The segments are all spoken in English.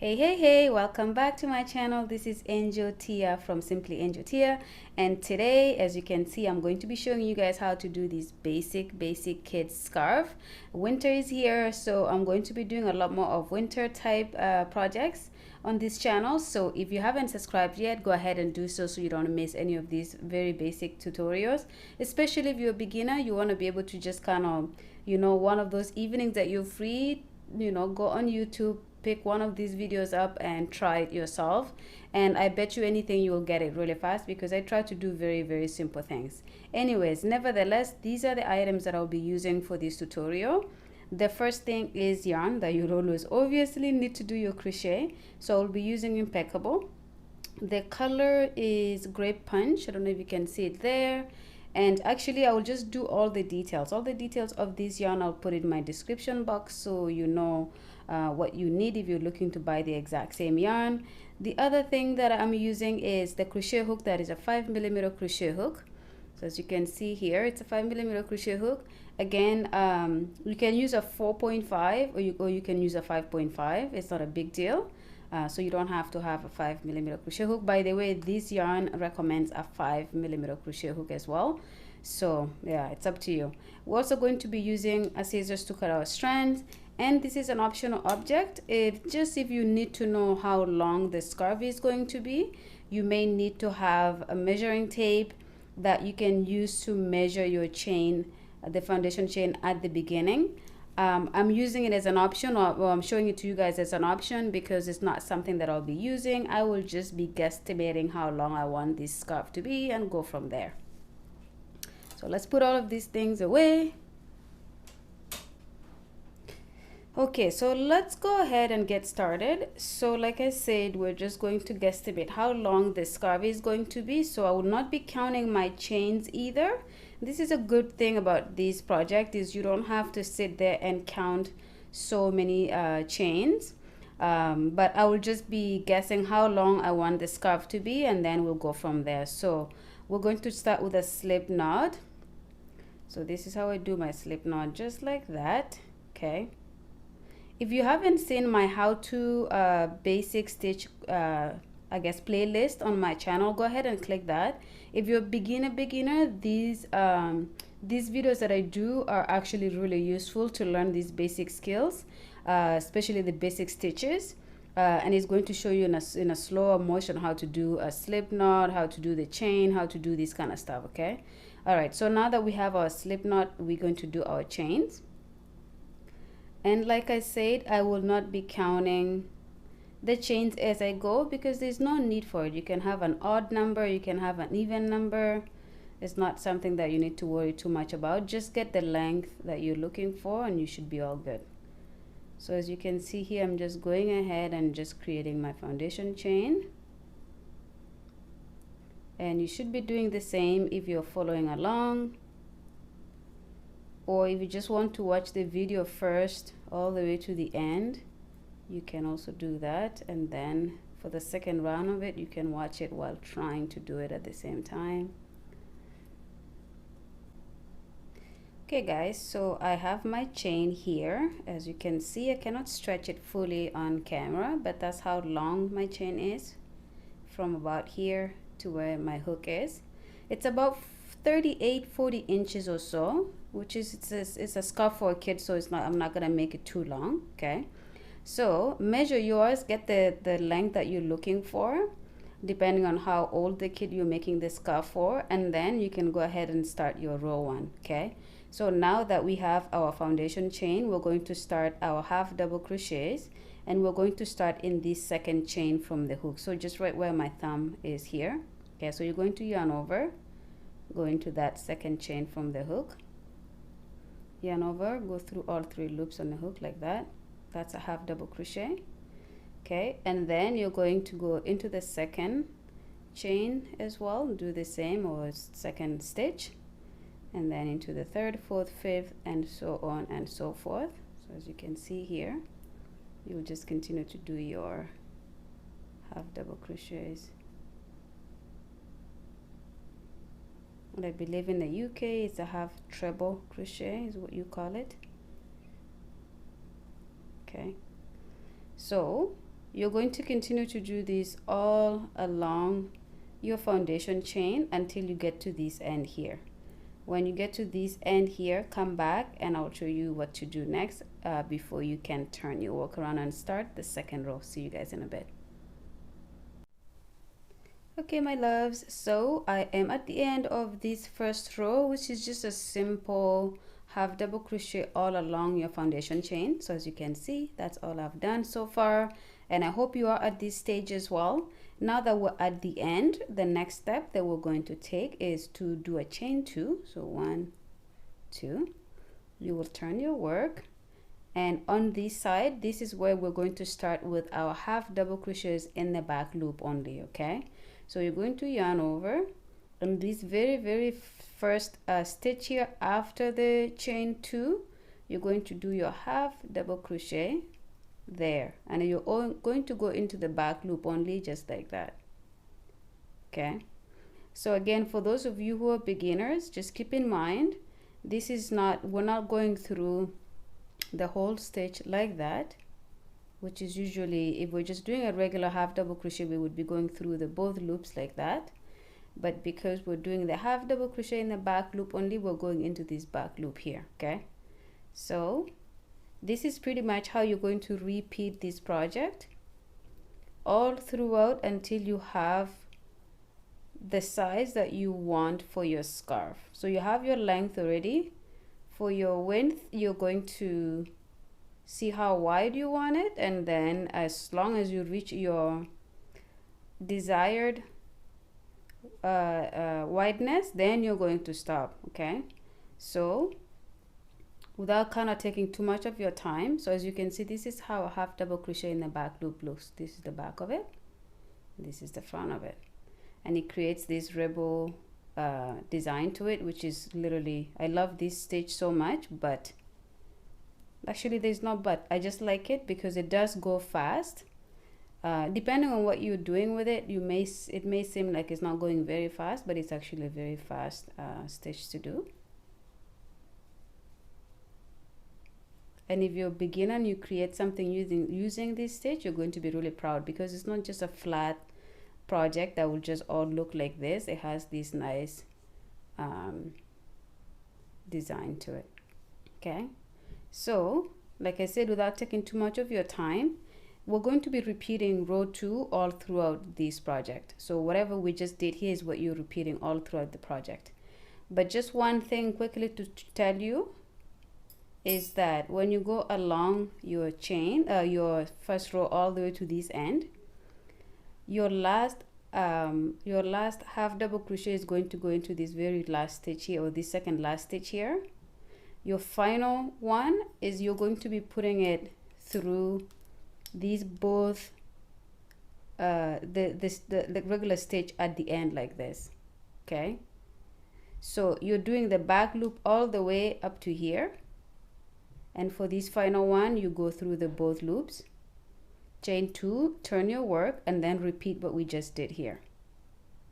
Hey, welcome back to my channel. This is Angel Tia from Simply Angel Tia, and today, as you can see, I'm going to be showing you guys how to do this basic kids scarf. Winter is here, so I'm going to be doing a lot more of winter type projects on this channel. So if you haven't subscribed yet, go ahead and do so you don't miss any of these very basic tutorials. Especially if you're a beginner, you want to be able to just kind of, one of those evenings that you're free, go on YouTube, pick one of these videos up and try it yourself, and I bet you anything you will get it really fast because I try to do very simple things. Anyways, nevertheless, these are the items that I'll be using for this tutorial. The first thing is yarn that you'll always obviously need to do your crochet, so I'll be using Impeccable. The color is Grape Punch. I don't know if you can see it there. And actually, I will just do all the details of this yarn. I'll put it in my description box so you know what you need if you're looking to buy the exact same yarn. The other thing that I'm using is the crochet hook. That is a 5mm crochet hook. So as you can see here, it's a 5mm crochet hook. Again, you can use a 4.5 or you can use a 5.5. It's not a big deal. So you don't have to have a 5mm crochet hook. By the way, this yarn recommends a 5mm crochet hook as well. So yeah, it's up to you. We're also going to be using a scissors to cut our strands, and this is an optional object. If you need to know how long the scarf is going to be, you may need to have a measuring tape that you can use to measure your chain, the foundation chain at the beginning. I'm using it as an option, or I'm showing it to you guys as an option because it's not something that I'll be using. I will just be guesstimating how long I want this scarf to be and go from there. So let's put all of these things away. Okay, so let's go ahead and get started. So like I said, we're just going to guesstimate how long the scarf is going to be. So I will not be counting my chains either. This is a good thing about this project, is you don't have to sit there and count so many chains. But I will just be guessing how long I want the scarf to be, and then we'll go from there. So we're going to start with a slip knot. So this is how I do my slip knot, just like that. Okay. If you haven't seen my how-to basic stitch I guess playlist on my channel, go ahead and click that. If you're a beginner, these videos that I do are actually really useful to learn these basic skills, especially the basic stitches, and it's going to show you in a slower motion how to do a slip knot, how to do the chain, how to do this kind of stuff. Okay, all right, so now that we have our slip knot, we're going to do our chains. And like I said, I will not be counting the chains as I go because there's no need for it. You can have an odd number, you can have an even number. It's not something that you need to worry too much about. Just get the length that you're looking for and you should be all good. So as you can see here, I'm just going ahead and just creating my foundation chain. And you should be doing the same if you're following along. Or if you just want to watch the video first all the way to the end, you can also do that, and then for the second round of it you can watch it while trying to do it at the same time. Okay guys, so I have my chain here. As you can see, I cannot stretch it fully on camera, but that's how long my chain is, from about here to where my hook is. It's about 38-40 inches or so, which is it's a scarf for a kid, so I'm not gonna make it too long. Okay, so measure yours, get the length that you're looking for depending on how old the kid you're making the scarf for, and then you can go ahead and start your row one. Okay, so now that we have our foundation chain, we're going to start our half double crochets, and we're going to start in this second chain from the hook, so just right where my thumb is here. Okay, so you're going to yarn over, go into that second chain from the hook, yarn over, go through all 3 loops on the hook like that. That's a half double crochet. Okay, and then you're going to go into the second chain as well, do the same, or second stitch, and then into the 3rd, 4th, 5th, and so on and so forth. So as you can see here, you'll just continue to do your half double crochets. What I believe in the UK is a half treble crochet is what you call it. Okay, so You're going to continue to do this all along your foundation chain until you get to this end here. When you get to this end here, come back and I'll show you what to do next before you can turn your work around and start the second row. See you guys in a bit. Okay, my loves, so I am at the end of this first row, which is just a simple half double crochet all along your foundation chain. So as you can see, that's all I've done so far, and I hope you are at this stage as well. Now that we're at the end, the next step that we're going to take is to do a chain 2. So 1, 2, you will turn your work, and on this side, this is where we're going to start with our half double crochets in the back loop only. Okay, so you're going to yarn over on this very first stitch here after the chain 2. You're going to do your half double crochet there, and you're going to go into the back loop only, just like that. Okay, so again, for those of you who are beginners, just keep in mind this is not, we're not going through the whole stitch like that, which is usually, if we're just doing a regular half double crochet, we would be going through the both loops like that. But because we're doing the half double crochet in the back loop only, we're going into this back loop here. Okay, so this is pretty much how you're going to repeat this project all throughout until you have the size that you want for your scarf. So you have your length already. For your width, you're going to see how wide you want it, and then as long as you reach your desired wideness, then you're going to stop. Okay, so without kind of taking too much of your time, so as you can see, this is how a half double crochet in the back loop looks. This is the back of it, this is the front of it, and it creates this rebel design to it, which is literally, I love this stitch so much. But actually there's no but, I just like it because it does go fast. Depending on what you're doing with it, it may seem like it's not going very fast, but it's actually a very fast stitch to do. And if you're a beginner and you create something using this stitch, you're going to be really proud, because it's not just a flat project that will just all look like this. It has this nice design to it. Okay, so like I said, without taking too much of your time, we're going to be repeating row 2 all throughout this project. So whatever we just did here is what you're repeating all throughout the project. But just one thing quickly to tell you is that when you go along your chain, your first row all the way to this end, your last half double crochet is going to go into this very last stitch here, or this second last stitch here. Your final one is you're going to be putting it through these both the regular stitch at the end like this. Okay, so you're doing the back loop all the way up to here, and for this final one you go through the both loops, chain 2, turn your work, and then repeat what we just did here.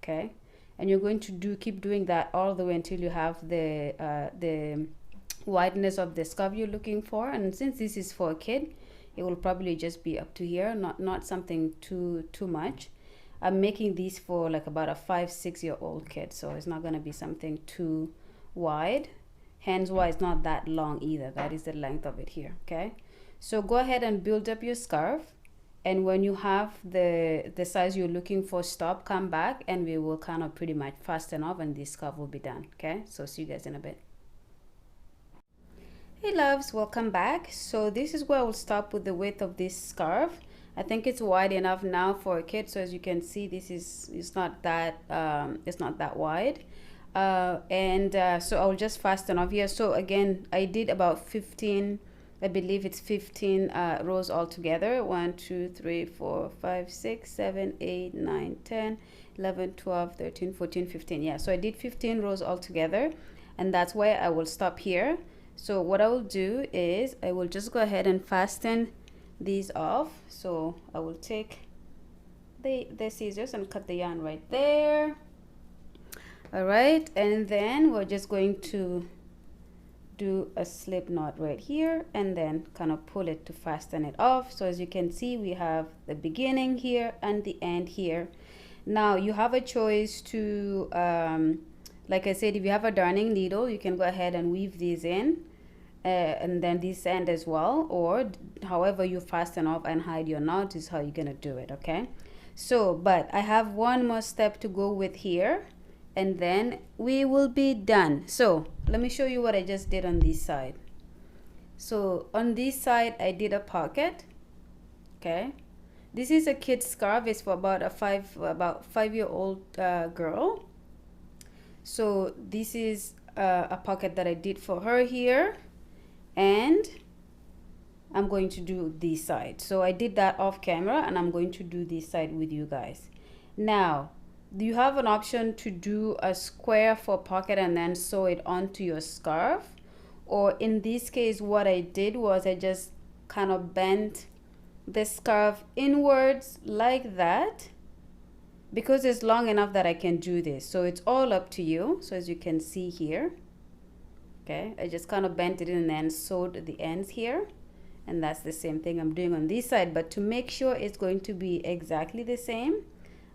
Okay, and you're going to keep doing that all the way until you have the wideness of the scarf you're looking for. And since this is for a kid, it will probably just be up to here, not something too much. I'm making these for like about a 5-6 year old kid, so it's not going to be something too wide. Hands wise, not that long either. That is the length of it here. Okay, so go ahead and build up your scarf, and when you have the size you're looking for, stop, come back, and we will kind of pretty much fasten off, and this scarf will be done. Okay, so see you guys in a bit. Hey loves, welcome back. So this is where I will stop with the width of this scarf. I think it's wide enough now for a kid, so as you can see, this is it's not that wide. So I'll just fasten off here. So again, I did about 15, I believe it's 15 rows altogether. 1 2 3 4 5 6 7 8 9 10 11 12 13 14 15. Yeah, so I did 15 rows altogether, and that's why I will stop here. So what I will do is I will just go ahead and fasten these off. So I will take the scissors and cut the yarn right there. All right, and then we're just going to do a slip knot right here and then kind of pull it to fasten it off. So as you can see, we have the beginning here and the end here. Now you have a choice to like I said, if you have a darning needle, you can go ahead and weave these in and then this end as well, or however you fasten off and hide your knot is how you're gonna do it. Okay, so but I have one more step to go with here and then we will be done. So let me show you what I just did on this side. So on this side I did a pocket. Okay, this is a kid's scarf. It's for about a 5-year-old girl. So this is a pocket that I did for her here, and I'm going to do this side. So I did that off camera and I'm going to do this side with you guys. Now you have an option to do a square for pocket and then sew it onto your scarf, or in this case what I did was I just kind of bent the scarf inwards like that, because it's long enough that I can do this. So it's all up to you. So as you can see here, okay, I just kind of bent it in and then sewed the ends here, and that's the same thing I'm doing on this side. But to make sure it's going to be exactly the same,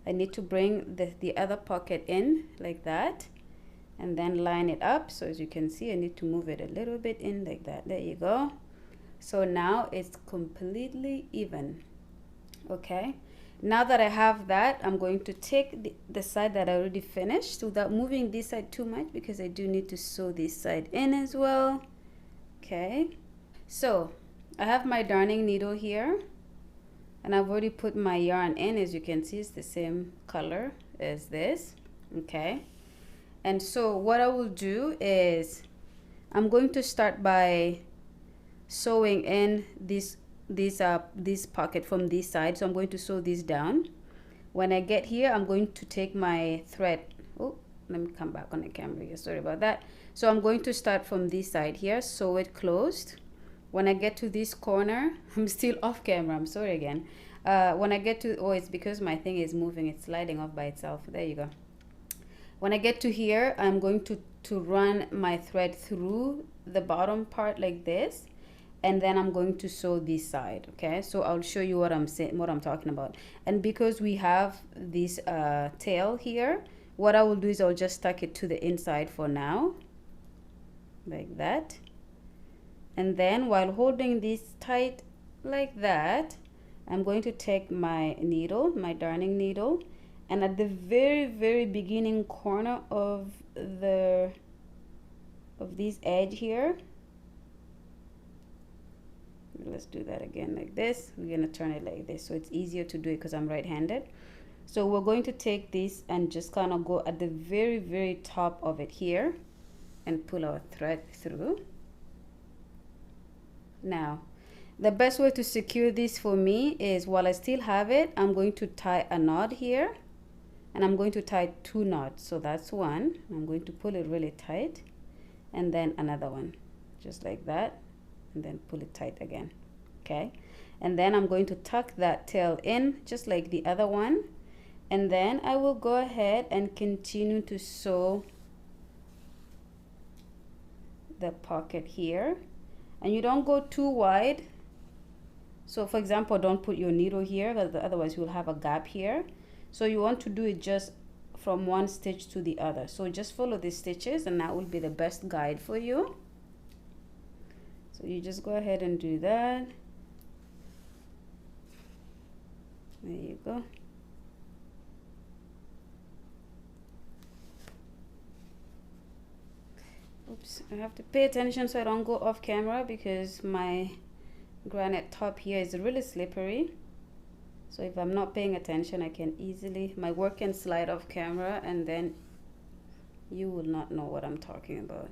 I need to bring the other pocket in like that and then line it up. So as you can see, I need to move it a little bit in like that. There you go. So now it's completely even. Okay, now that I have that, I'm going to take the side that I already finished without moving this side too much, because I do need to sew this side in as well. Okay, so I have my darning needle here and I've already put my yarn in. As you can see, it's the same color as this. Okay, and so what I will do is I'm going to start by sewing in this pocket from this side. So I'm going to sew this down. When I get here, I'm going to take my thread. Oh, let me come back on the camera here, sorry about that. So I'm going to start from this side here, sew it closed. When I get to this corner, I'm still off camera, I'm sorry again. When I get to, oh, it's because my thing is moving, it's sliding off by itself. There you go. When I get to here, I'm going to run my thread through the bottom part like this, and then I'm going to sew this side. Okay, so I'll show you what I'm saying, what I'm talking about. And because we have this tail here, what I will do is I'll just tuck it to the inside for now, like that. And then while holding this tight like that, I'm going to take my needle, my darning needle, and at the very beginning corner of this edge here, let's do that again like this. We're going to turn it like this so it's easier to do it because I'm right-handed. So we're going to take this and just kind of go at the very top of it here and pull our thread through. Now the best way to secure this for me is, while I still have it, I'm going to tie a knot here, and I'm going to tie 2 knots. So that's one. I'm going to pull it really tight, and then another one just like that, and then pull it tight again. Okay, and then I'm going to tuck that tail in just like the other one, and then I will go ahead and continue to sew the pocket here. And you don't go too wide. So for example, don't put your needle here, because otherwise you'll have a gap here. So you want to do it just from one stitch to the other. So just follow the stitches and that will be the best guide for you. So you just go ahead and do that. There you go. Oops, I have to pay attention so I don't go off camera, because my granite top here is really slippery. So if I'm not paying attention, I can easily, my work can slide off camera, and then you will not know what I'm talking about.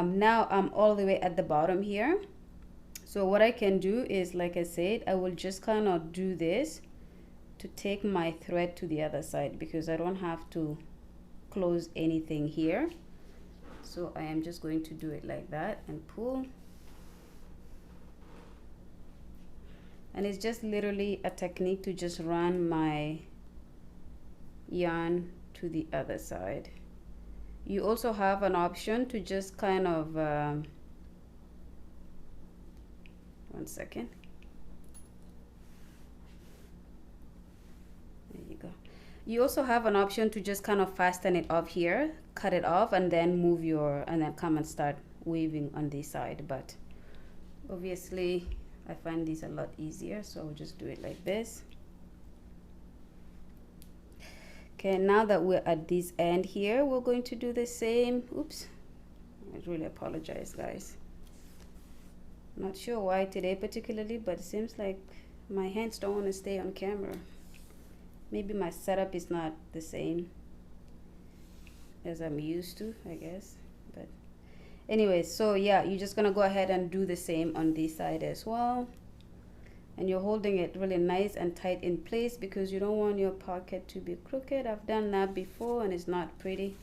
Now I'm all the way at the bottom here. So what I can do is, like I said, I will just kind of do this to take my thread to the other side, because I don't have to close anything here. So I am just going to do it like that and pull. And it's just literally a technique to just run my yarn to the other side. You also have an option to just kind of one second. There you go. You also have an option to just kind of fasten it off here, cut it off, and then move your, and then come and start weaving on this side. But obviously I find these a lot easier, so I'll just do it like this. Okay, now that we're at this end here, we're going to do the same. Oops, I really apologize, guys. Not sure why today particularly, but it seems like my hands don't want to stay on camera. Maybe my setup is not the same as I'm used to, I guess. But anyway, so yeah, you're just gonna go ahead and do the same on this side as well. And you're holding it really nice and tight in place, because you don't want your pocket to be crooked. I've done that before and it's not pretty.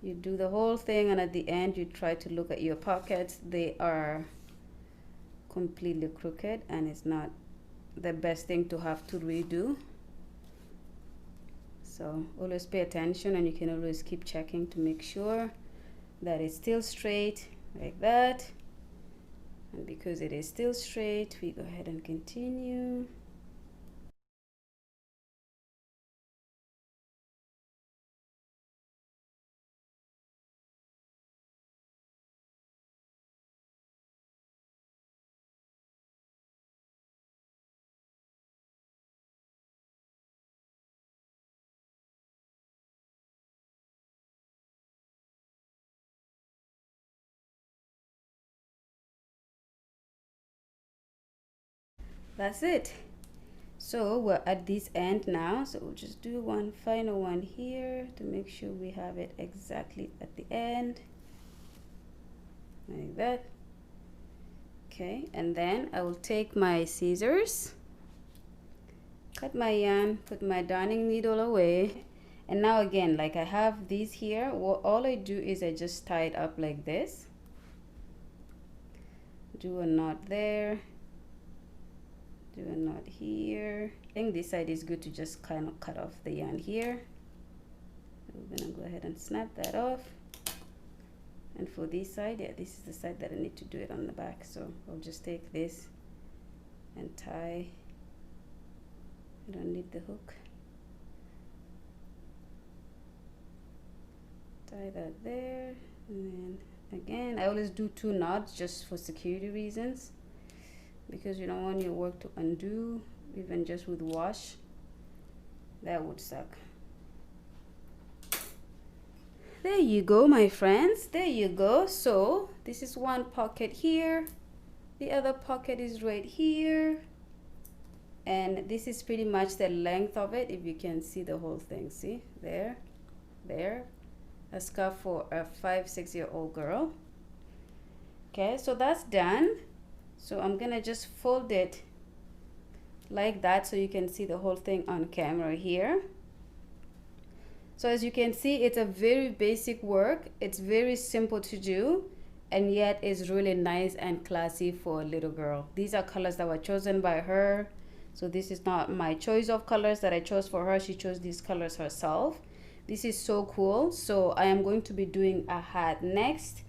You do the whole thing, and at the end you try to look at your pockets. They are completely crooked, and it's not the best thing to have to redo. So always pay attention, and you can always keep checking to make sure that it's still straight like that. And because it is still straight, we go ahead and continue. That's it. So we're at this end now, so we'll just do one final one here to make sure we have it exactly at the end like that. Okay, and then I will take my scissors, cut my yarn, put my darning needle away, and now again, like I have these here, all I do is I just tie it up like this, do a knot there, do a knot here. I think this side is good to just kind of cut off the yarn here. We're gonna go ahead and snap that off. And for this side, yeah, this is the side that I need to do it on the back, so I'll just take this and tie. I don't need the hook. Tie that there, and then again I always do 2 knots just for security reasons, because you don't want your work to undo, even just with wash. That would suck. There you go, my friends, there you go. So this is one pocket here, the other pocket is right here, and this is pretty much the length of it. If you can see the whole thing, see there, a scarf for a 5-6-year-old girl. Okay, so that's done. So I'm gonna just fold it like that so you can see the whole thing on camera here. So as you can see, it's a very basic work. It's very simple to do, and yet is really nice and classy for a little girl. These are colors that were chosen by her. So this is not my choice of colors that I chose for her. She chose these colors herself. This is so cool. So I am going to be doing a hat next,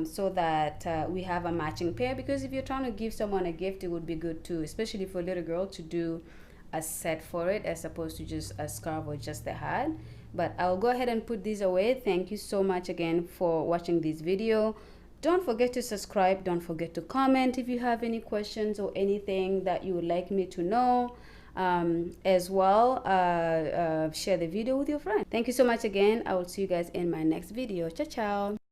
so that we have a matching pair, because if you're trying to give someone a gift, it would be good too, especially for a little girl, to do a set for it as opposed to just a scarf or just a hat. But I'll go ahead and put these away. Thank you so much again for watching this video. Don't forget to subscribe. Don't forget to comment if you have any questions or anything that you would like me to know. As well, share the video with your friends. Thank you so much again. I will see you guys in my next video. Ciao, ciao.